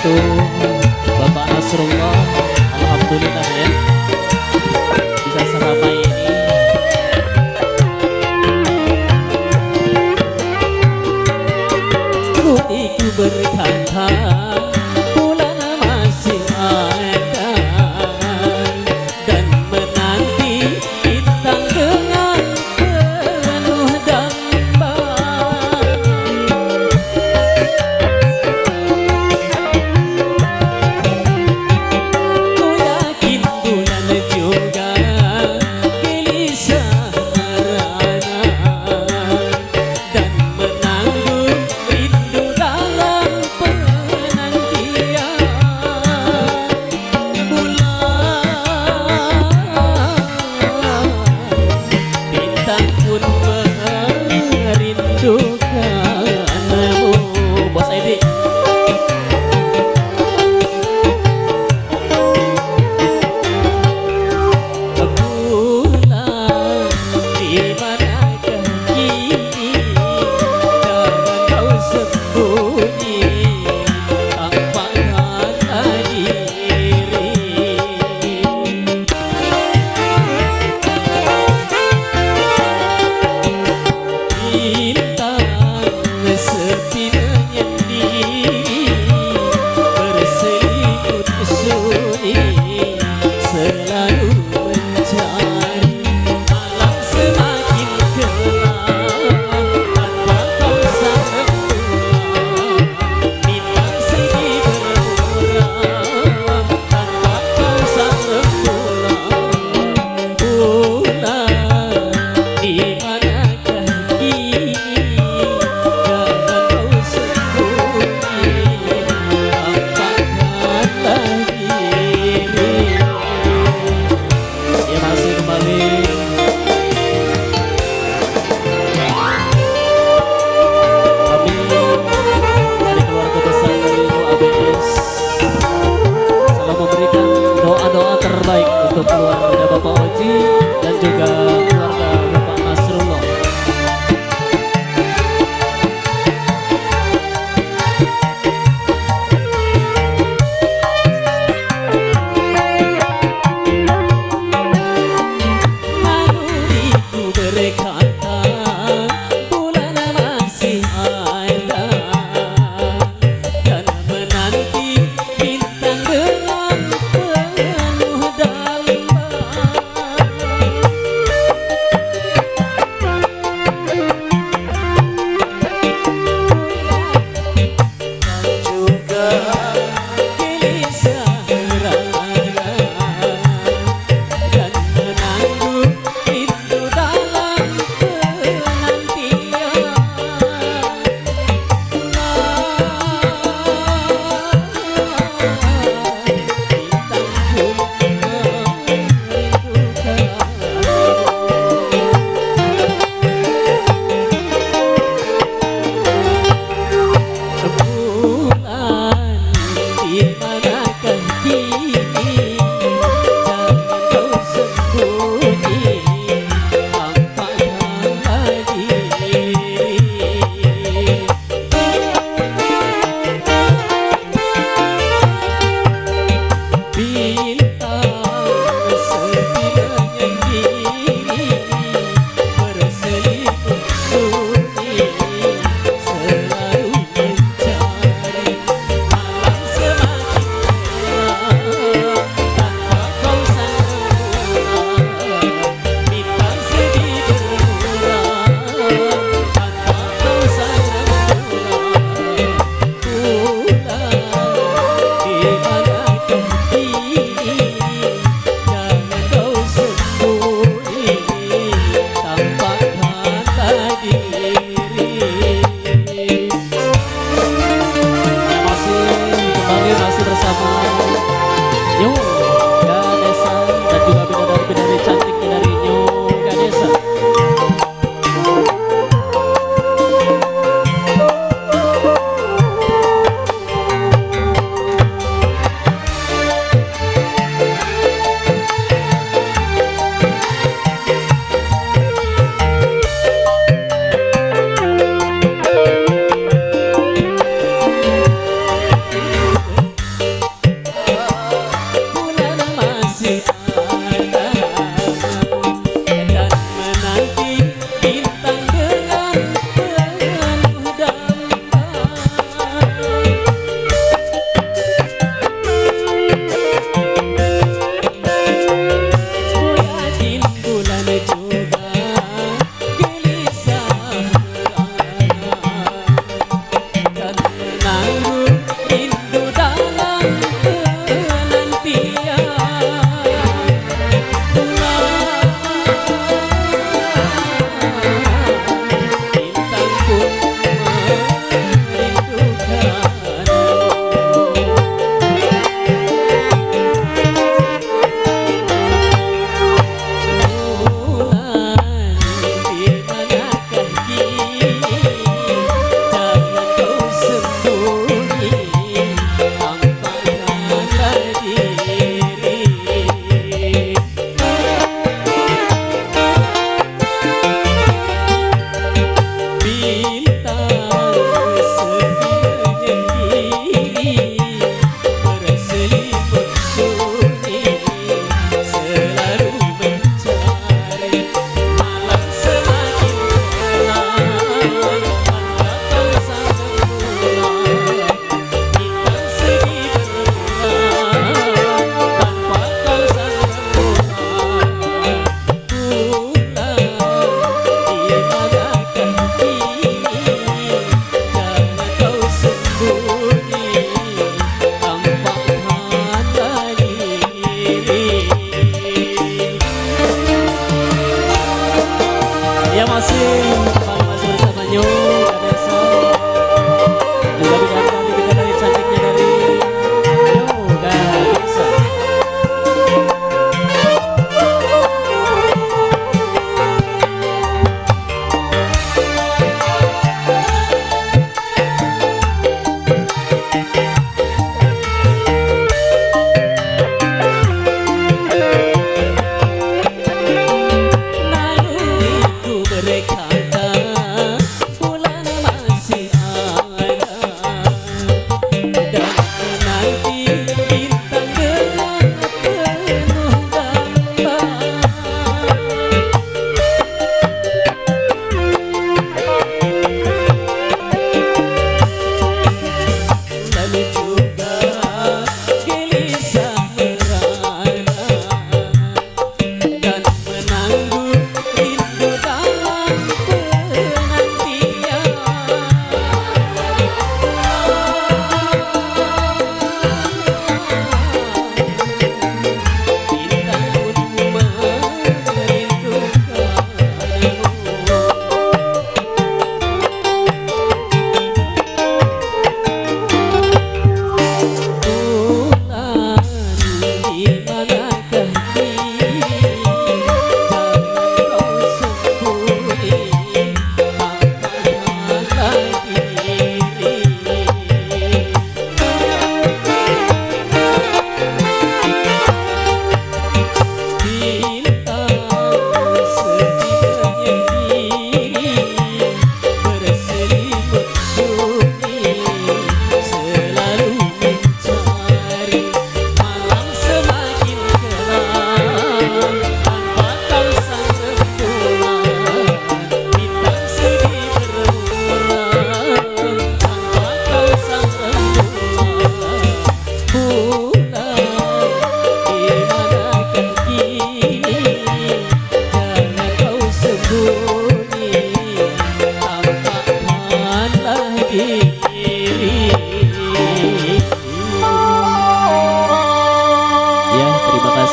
untuk Bapak Nasrullah. Alhamdulillah ya bisa seramai ini. Hatiku berkata bulan masih ada dan menanti bintang dengan penuh damba. Ku yakin bulan juga gelisah merana dan menanggung rindu dalam penantian. Bulan bintang pun merindukanmu. Bos Edi. Bulan di manakah kini, jangan kau sembunyi tanpa kata diri. Bintang sepi menyendiri, berselimut sunyi, selalu mencari. Malam semakin gelap tanpa kau sang pulang, bintang sedih bermuram tanpa kau sang pulang. Bulan di manakah kini, jangan kau sembunyi tanpa kata diri. Ya masih kembali. Amin. Dari keluarga besar dari ABS selalu memberikan doa-doa terbaik untuk keluarga Bapak Oji dan juga keluarga Bapak Nasrullah. Naluriku berkata bulan masih ada dan menanti bintang dengan penuh damba. Juga gelisah merana dan menanggung rindu dalam penantian. Bintang pun merindukanmu. Bulan di manakah kini, jangan kau sembunyi tanpa kata diri. Bintang sepi menyendiri, berselimut sunyi, selalu mencari. Malam semakin gelap tanpa kau sang pulang, bintang sedih bermuram tanpa kau sang pulang. Bulan di manakah kini, jangan kau sembunyi tanpa kata diri. Masih kembali masih bersama Nyu Ganesha dan juga bidadari-bidadari cantiknya dari Nyu Ganesha.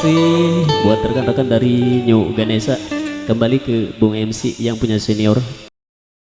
kasih buat rekan-rekan dari New Ganesha. Kembali ke Bung MC yang punya senior.